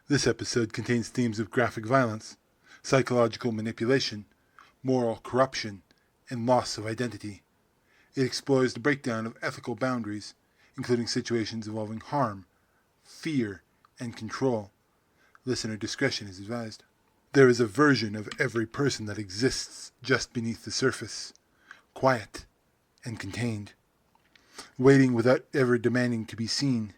This episode contains themes of graphic violence, psychological manipulation, moral corruption, and loss of identity. It explores the breakdown of ethical boundaries, including situations involving harm, fear, and control. Listener discretion is advised. There is a version of every person that exists just beneath the surface, quiet and contained, waiting without ever demanding to be seen.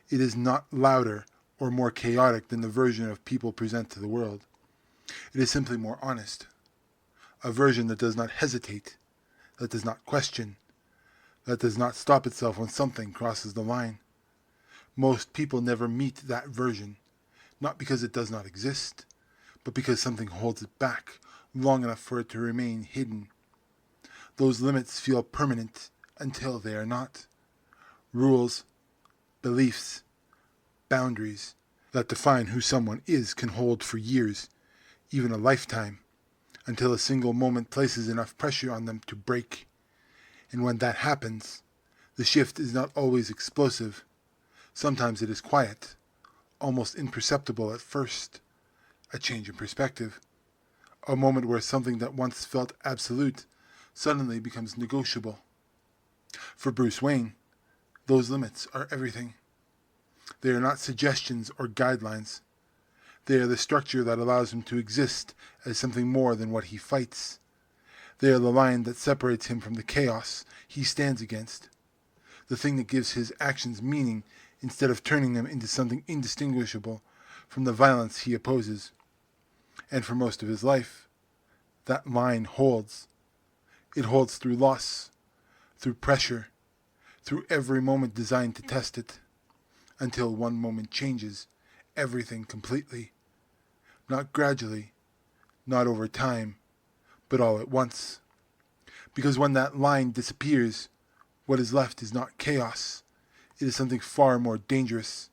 It is not louder or more chaotic than the version of people present to the world. It is simply more honest. A version that does not hesitate, that does not question, that does not stop itself when something crosses the line. Most people never meet that version, not because it does not exist, but because something holds it back long enough for it to remain hidden. Those limits feel permanent until they are not. Rules, beliefs, boundaries that define who someone is can hold for years, even a lifetime, until a single moment places enough pressure on them to break. And when that happens, the shift is not always explosive. Sometimes it is quiet, almost imperceptible at first. A change in perspective. A moment where something that once felt absolute suddenly becomes negotiable. For Bruce Wayne, those limits are everything. They are not suggestions or guidelines. They are the structure that allows him to exist as something more than what he fights. They are the line that separates him from the chaos he stands against. The thing that gives his actions meaning instead of turning them into something indistinguishable from the violence he opposes. And for most of his life, that line holds. It holds through loss, through pressure, through every moment designed to test it, until one moment changes everything completely. Not gradually, not over time, but all at once. Because when that line disappears, what is left is not chaos. It is something far more dangerous,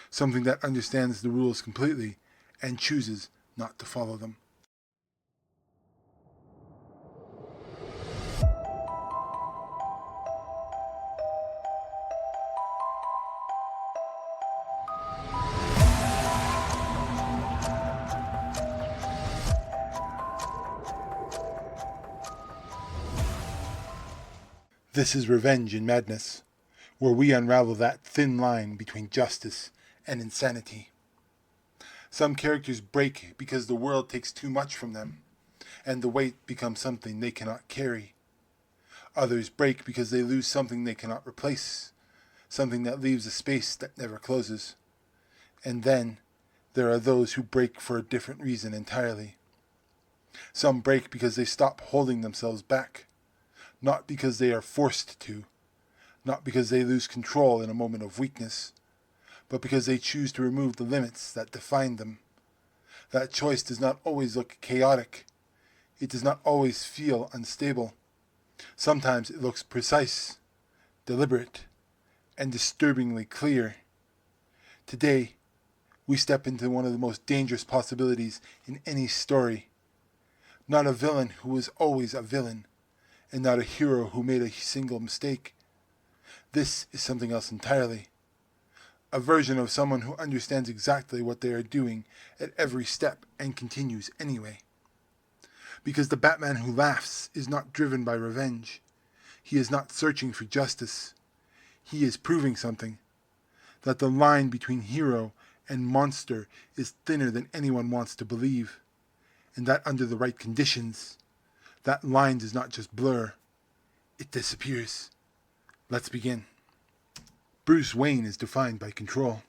something that understands the rules completely and chooses not to follow them. This is Revenge in Madness, where we unravel that thin line between justice and insanity. Some characters break because the world takes too much from them, and the weight becomes something they cannot carry. Others break because they lose something they cannot replace, something that leaves a space that never closes. And then there are those who break for a different reason entirely. Some break because they stop holding themselves back, not because they are forced to, not because they lose control in a moment of weakness, but because they choose to remove the limits that define them. That choice does not always look chaotic. It does not always feel unstable. Sometimes it looks precise, deliberate, and disturbingly clear. Today, we step into one of the most dangerous possibilities in any story. Not a villain who was always a villain, and not a hero who made a single mistake. This is something else entirely. A version of someone who understands exactly what they are doing at every step and continues anyway. Because the Batman who laughs is not driven by revenge. He is not searching for justice. He is proving something. That the line between hero and monster is thinner than anyone wants to believe. And that under the right conditions, that line does not just blur, it disappears. Let's begin. Bruce Wayne is defined by control,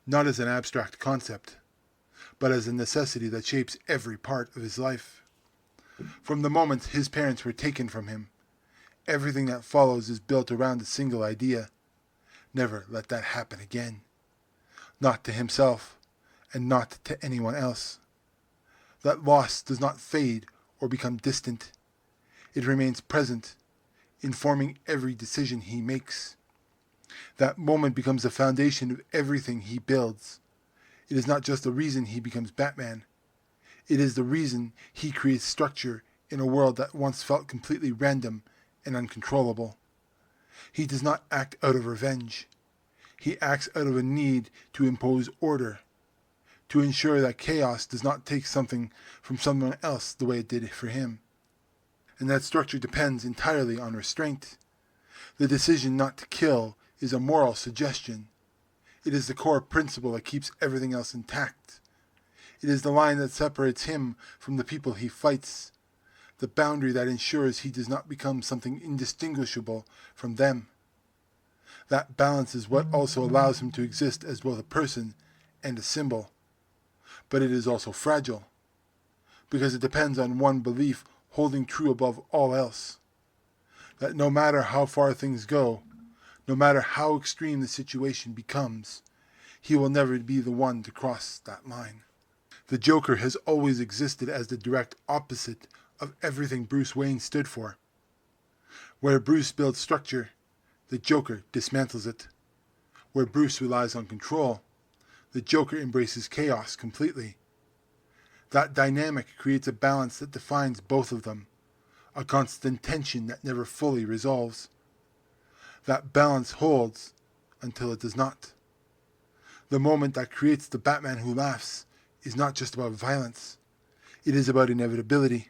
not as an abstract concept, but as a necessity that shapes every part of his life. From the moment his parents were taken from him, everything that follows is built around a single idea. Never let that happen again. Not to himself, and not to anyone else. That loss does not fade or become distant. It remains present, informing every decision he makes. That moment becomes the foundation of everything he builds. It is not just the reason he becomes Batman. It is the reason he creates structure in a world that once felt completely random and uncontrollable. He does not act out of revenge. He acts out of a need to impose order, to ensure that chaos does not take something from someone else the way it did for him. And that structure depends entirely on restraint. The decision not to kill is a moral suggestion. It is the core principle that keeps everything else intact. It is the line that separates him from the people he fights, the boundary that ensures he does not become something indistinguishable from them. That balance is what also allows him to exist as both a person and a symbol. But it is also fragile, because it depends on one belief holding true above all else. That no matter how far things go, no matter how extreme the situation becomes, he will never be the one to cross that line. The Joker has always existed as the direct opposite of everything Bruce Wayne stood for. Where Bruce builds structure, the Joker dismantles it. Where Bruce relies on control, the Joker embraces chaos completely. That dynamic creates a balance that defines both of them, a constant tension that never fully resolves. That balance holds until it does not. The moment that creates the Batman Who Laughs is not just about violence. It is about inevitability.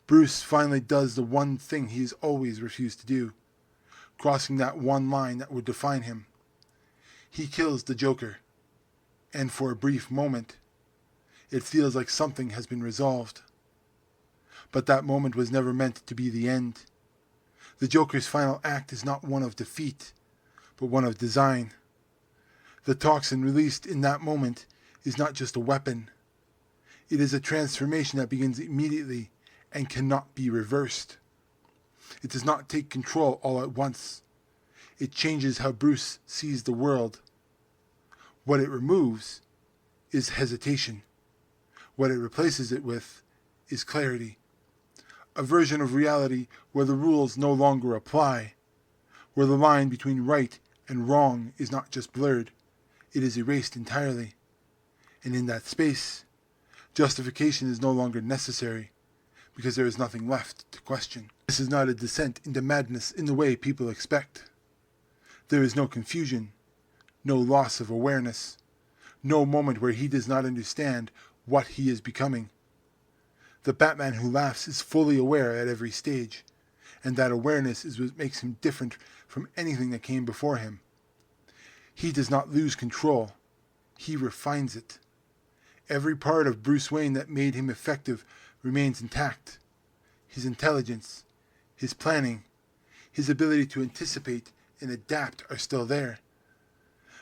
Bruce finally does the one thing he's always refused to do, crossing that one line that would define him. He kills the Joker, and for a brief moment, it feels like something has been resolved. But that moment was never meant to be the end. The Joker's final act is not one of defeat, but one of design. The toxin released in that moment is not just a weapon. It is a transformation that begins immediately and cannot be reversed. It does not take control all at once. It changes how Bruce sees the world. What it removes is hesitation. What it replaces it with is clarity. A version of reality where the rules no longer apply, where the line between right and wrong is not just blurred, it is erased entirely. And in that space, justification is no longer necessary, because there is nothing left to question. This is not a descent into madness in the way people expect. There is no confusion, no loss of awareness, no moment where he does not understand what he is becoming. The Batman Who Laughs is fully aware at every stage, and that awareness is what makes him different from anything that came before him. He does not lose control. He refines it. Every part of Bruce Wayne that made him effective remains intact. His intelligence, his planning, his ability to anticipate and adapt are still there.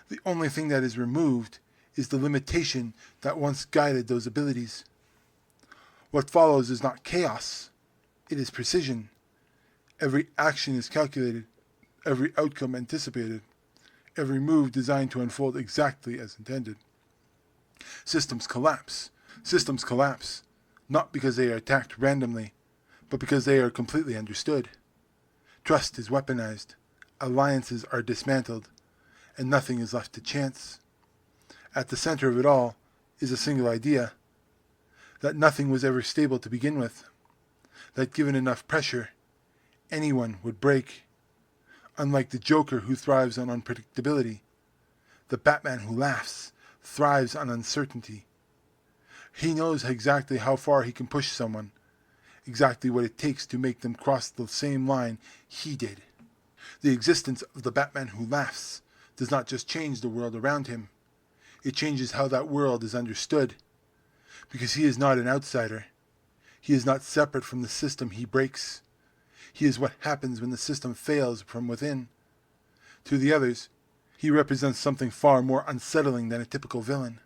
The only thing that is removed is the limitation that once guided those abilities. What follows is not chaos, it is precision. Every action is calculated, every outcome anticipated, every move designed to unfold exactly as intended. Systems collapse. Systems collapse, not because they are attacked randomly, but because they are completely understood. Trust is weaponized, alliances are dismantled, and nothing is left to chance. At the center of it all is a single idea, that nothing was ever stable to begin with, that given enough pressure, anyone would break. Unlike the Joker who thrives on unpredictability, the Batman Who Laughs thrives on uncertainty. He knows exactly how far he can push someone, exactly what it takes to make them cross the same line he did. The existence of the Batman Who Laughs does not just change the world around him, it changes how that world is understood. Because he is not an outsider. He is not separate from the system he breaks. He is what happens when the system fails from within. To the others, he represents something far more unsettling than a typical villain.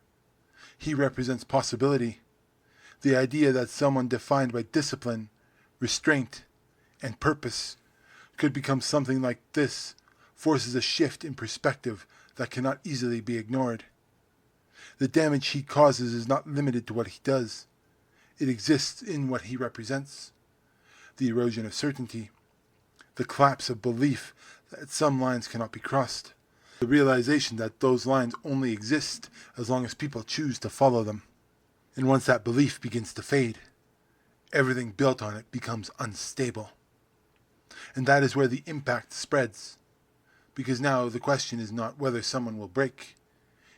He represents possibility. The idea that someone defined by discipline, restraint, and purpose could become something like this forces a shift in perspective that cannot easily be ignored. The damage he causes is not limited to what he does. It exists in what he represents. The erosion of certainty. The collapse of belief that some lines cannot be crossed. The realization that those lines only exist as long as people choose to follow them. And once that belief begins to fade, everything built on it becomes unstable. And that is where the impact spreads. Because now the question is not whether someone will break.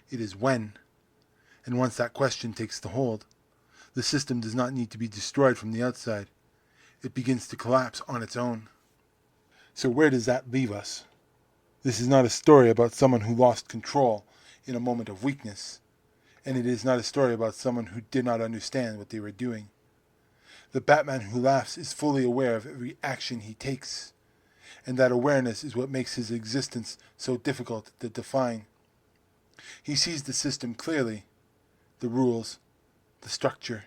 It is when. And once that question takes the hold, the system does not need to be destroyed from the outside. It begins to collapse on its own. So where does that leave us? This is not a story about someone who lost control in a moment of weakness, and it is not a story about someone who did not understand what they were doing. The Batman who laughs is fully aware of every action he takes, and that awareness is what makes his existence so difficult to define. He sees the system clearly, the rules, the structure,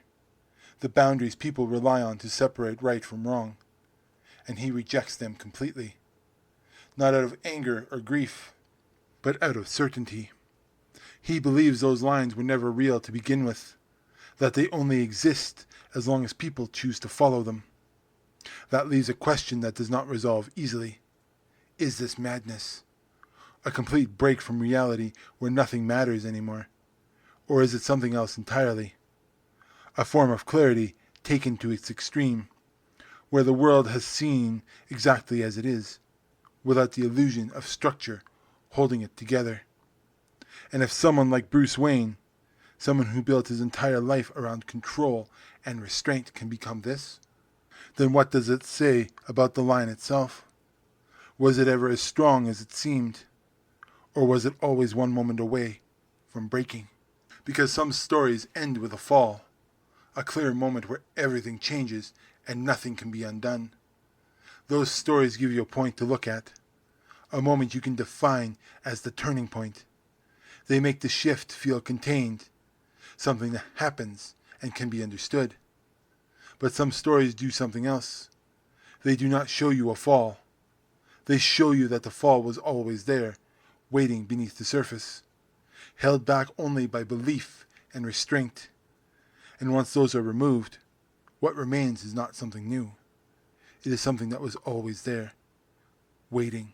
the boundaries people rely on to separate right from wrong, and he rejects them completely, not out of anger or grief, but out of certainty. He believes those lines were never real to begin with, that they only exist as long as people choose to follow them. That leaves a question that does not resolve easily. Is this madness? A complete break from reality where nothing matters anymore? Or is it something else entirely? A form of clarity taken to its extreme, where the world has seen exactly as it is, without the illusion of structure holding it together. And if someone like Bruce Wayne, someone who built his entire life around control and restraint, can become this, then what does it say about the line itself? Was it ever as strong as it seemed? Or was it always one moment away from breaking? Because some stories end with a fall, a clear moment where everything changes and nothing can be undone. Those stories give you a point to look at, a moment you can define as the turning point. They make the shift feel contained, something that happens and can be understood. But some stories do something else. They do not show you a fall. They show you that the fall was always there, waiting beneath the surface, held back only by belief and restraint. And once those are removed, what remains is not something new. It is something that was always there, waiting.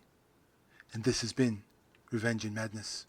And this has been Revenge and Madness.